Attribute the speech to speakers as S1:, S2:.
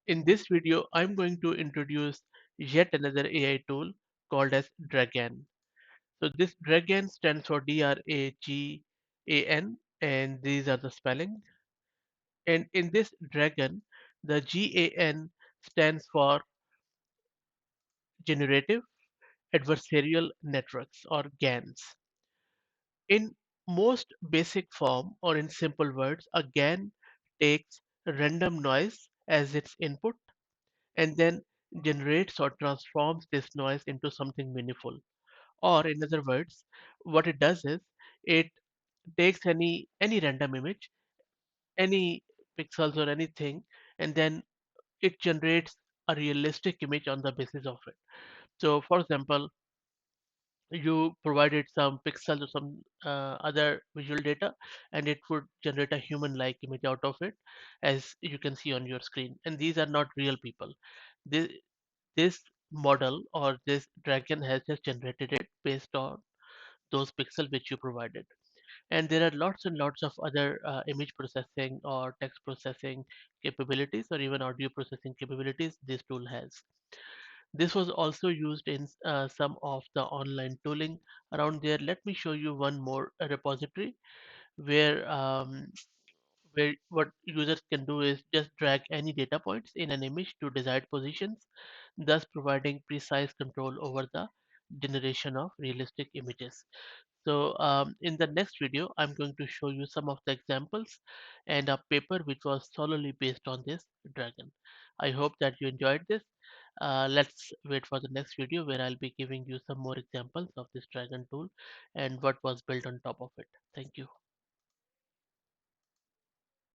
S1: In this video, I'm going to introduce yet another AI tool called as DragGAN. So this DragGAN stands for DRAGAN, and these are the spelling. And in this DragGAN, the GAN stands for Generative Adversarial Networks or GANs. In most basic form or in simple words, a GAN takes random noise as its input and then generates or transforms this noise into something meaningful. Or in other words, what it does is it takes any random image, any pixels or anything, and then it generates a realistic image on the basis of it. So, for example, you provided some pixels or some other visual data, and it would generate a human-like image out of it, as you can see on your screen. And these are not real people. This, this model or this dragon has just generated it based on those pixels which you provided. And there are lots and lots of other image processing or text processing capabilities or even audio processing capabilities this tool has. This was also used in some of the online tooling around there. Let me show you one more repository where what users can do is just drag any data points in an image to desired positions, thus providing precise control over the generation of realistic images. So in the next video, I'm going to show you some of the examples and a paper which was solely based on this dragon. I hope that you enjoyed this. Let's wait for the next video where I'll be giving you some more examples of this dragon tool and what was built on top of it. Thank you.